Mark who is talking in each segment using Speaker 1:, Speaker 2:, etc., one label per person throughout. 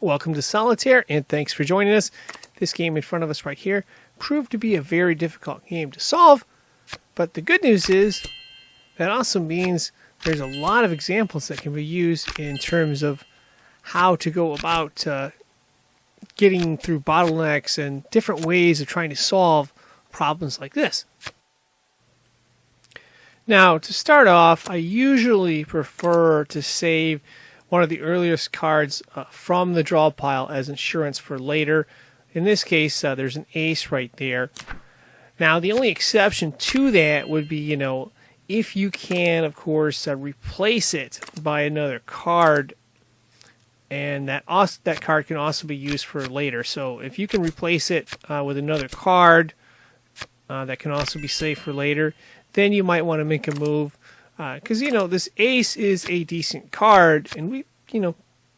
Speaker 1: Welcome to Solitaire, and thanks for joining us. This game in front of us right here proved to be a very difficult game to solve, but the good news is that also means there's a lot of examples that can be used in terms of how to go about getting through bottlenecks and different ways of trying to solve problems like this. Now, to start off, I usually prefer to save one of the earliest cards from the draw pile as insurance for later. In this case, there's an ace right there. Now, the only exception to that would be, if you can, of course, replace it by another card, and that card can also be used for later. So if you can replace it with another card that can also be saved for later, then you might want to make a move. Because, this ace is a decent card, and we,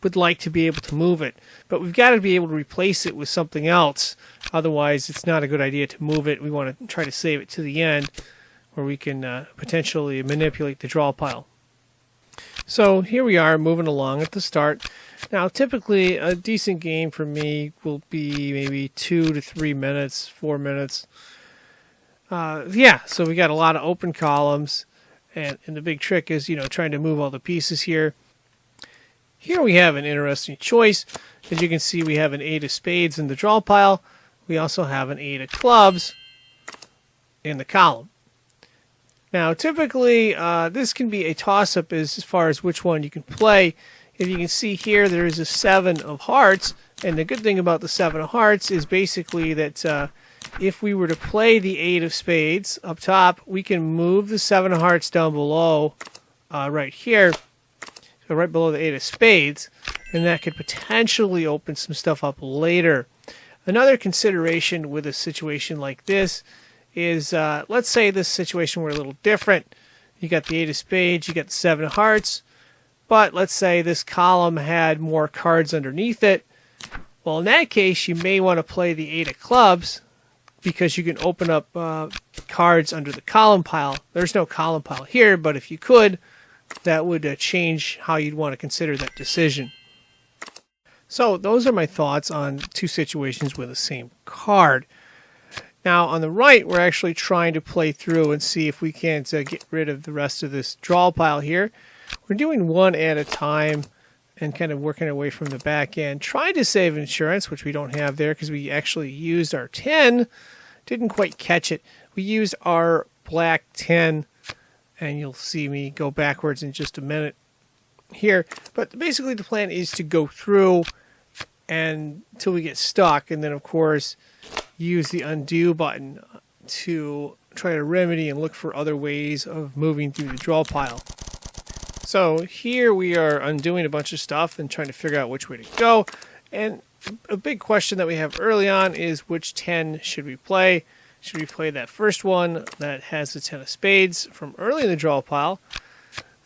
Speaker 1: would like to be able to move it. But we've got to be able to replace it with something else. Otherwise, it's not a good idea to move it. We want to try to save it to the end, where we can potentially manipulate the draw pile. So here we are, moving along at the start. Now, typically, a decent game for me will be maybe 2 to 3 minutes, 4 minutes. So we got a lot of open columns. And the big trick is, trying to move all the pieces here. Here we have an interesting choice. As you can see, we have an 8 of spades in the draw pile. We also have an 8 of clubs in the column. Now, typically, this can be a toss-up as far as which one you can play. If you can see here, there is a 7 of hearts. And the good thing about the 7 of hearts is basically that if we were to play the 8 of spades up top, we can move the 7 of hearts down below right here, so right below the 8 of spades, and that could potentially open some stuff up later. Another consideration with a situation like this is, let's say this situation were a little different. You got the 8 of spades, you got the 7 of hearts, but let's say this column had more cards underneath it. Well, in that case, you may want to play the 8 of clubs, because you can open up cards under the column pile. There's no column pile here, but if you could, that would change how you'd want to consider that decision. So those are my thoughts on two situations with the same card. Now on the right, we're actually trying to play through and see if we can't get rid of the rest of this draw pile here. We're doing one at a time and kind of working our way from the back end, trying to save insurance, which we don't have there because we actually used our 10. Didn't quite catch it. We used our black 10, and you'll see me go backwards in just a minute here. But basically the plan is to go through until we get stuck, and then of course use the undo button to try to remedy and look for other ways of moving through the draw pile. So here we are undoing a bunch of stuff and trying to figure out which way to go. And a big question that we have early on is which 10 should we play? Should we play that first one that has the 10 of spades from early in the draw pile?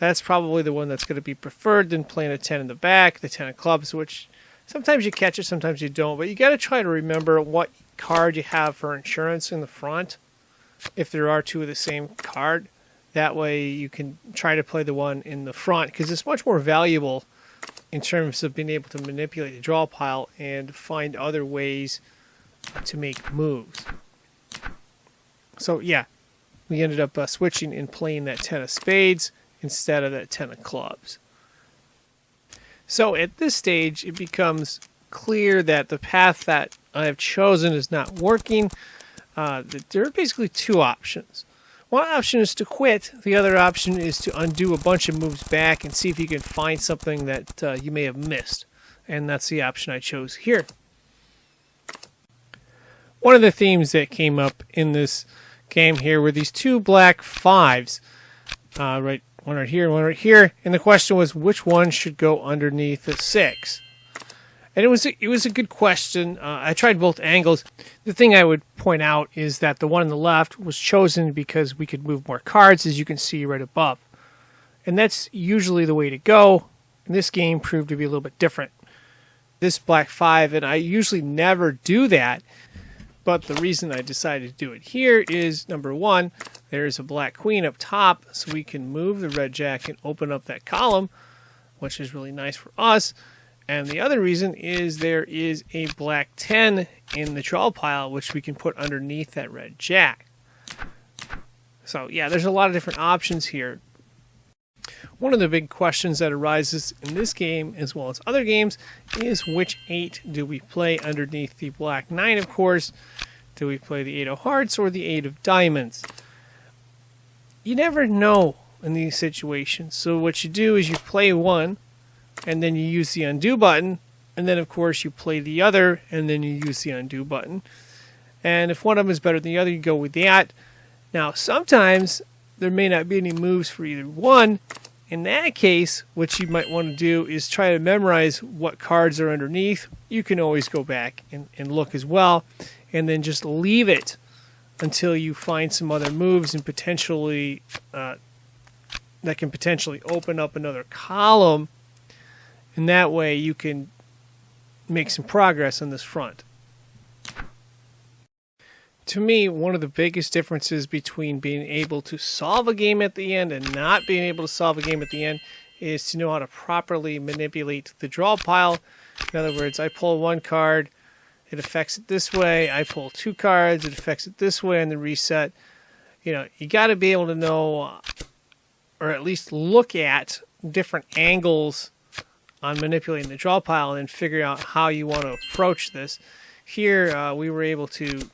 Speaker 1: That's probably the one that's going to be preferred than playing a 10 in the back, the 10 of clubs, which sometimes you catch it, sometimes you don't. But you got to try to remember what card you have for insurance in the front, if there are two of the same card. That way you can try to play the one in the front, because it's much more valuable in terms of being able to manipulate the draw pile and find other ways to make moves. So yeah, we ended up switching and playing that 10 of spades instead of that 10 of clubs. So at this stage, it becomes clear that the path that I have chosen is not working. There are basically two options. One option is to quit. The other option is to undo a bunch of moves back and see if you can find something that you may have missed. And that's the option I chose here. One of the themes that came up in this game here were these two black 5s. One right here and one right here. And the question was which one should go underneath the 6. And it was a good question. I tried both angles. The thing I would point out is that the one on the left was chosen because we could move more cards, as you can see right above. And that's usually the way to go. And this game proved to be a little bit different. This black 5, and I usually never do that, but the reason I decided to do it here is, number one, there's a black queen up top, so we can move the red jack and open up that column, which is really nice for us. And the other reason is there is a black 10 in the draw pile, which we can put underneath that red jack. So yeah, there's a lot of different options here. One of the big questions that arises in this game, as well as other games, is which 8 do we play underneath the black 9, of course. Do we play the 8 of hearts or the 8 of diamonds? You never know in these situations. So what you do is you play one, and then you use the undo button, and then of course you play the other, and then you use the undo button. And if one of them is better than the other, you go with that. Now sometimes there may not be any moves for either one. In that case, what you might want to do is try to memorize what cards are underneath. You can always go back and look as well, and then just leave it until you find some other moves and potentially that can potentially open up another column. And that way you can make some progress on this front. To me, one of the biggest differences between being able to solve a game at the end and not being able to solve a game at the end is to know how to properly manipulate the draw pile. In other words, I pull one card, it affects it this way. I pull 2 cards, it affects it this way on the reset. You know, you got to be able to know, or at least look at different angles on manipulating the draw pile and figure out how you want to approach this. Here, we were able to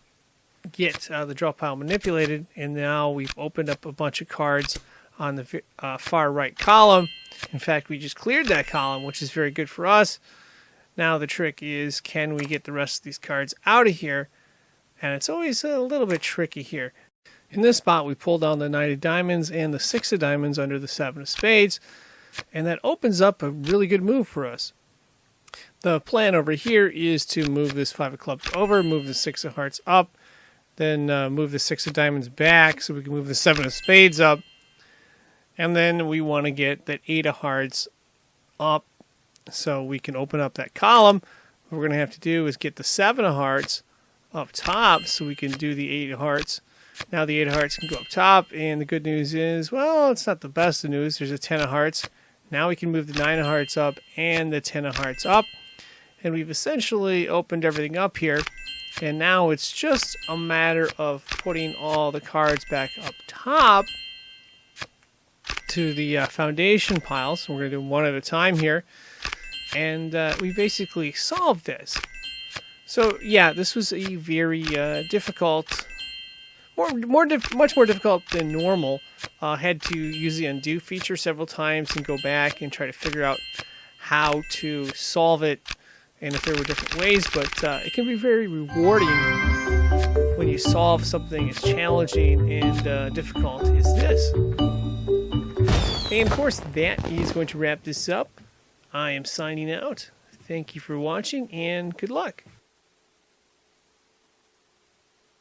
Speaker 1: get the draw pile manipulated, and now we've opened up a bunch of cards on the far right column. In fact, we just cleared that column, which is very good for us. Now the trick is, can we get the rest of these cards out of here? And it's always a little bit tricky here. In this spot, we pull down the 9 of diamonds and the 6 of diamonds under the 7 of spades, and that opens up a really good move for us. The plan over here is to move this 5 of clubs over, move the 6 of hearts up, then move the 6 of diamonds back so we can move the 7 of spades up, and then we want to get that 8 of hearts up so we can open up that column. What we're going to have to do is get the 7 of hearts up top so we can do the 8 of hearts. Now the 8 of hearts can go up top, and the good news is, well, it's not the best of news. There's a 10 of hearts. Now we can move the 9 of hearts up and the 10 of hearts up, and we've essentially opened everything up here. And now it's just a matter of putting all the cards back up top to the foundation pile. So we're going to do them one at a time here. And we basically solved this. So yeah, this was a very difficult, much more difficult than normal. Had to use the undo feature several times and go back and try to figure out how to solve it, and if there were different ways, but it can be very rewarding when you solve something as challenging and difficult as this. And of course, that is going to wrap this up. I am signing out. Thank you for watching, and good luck.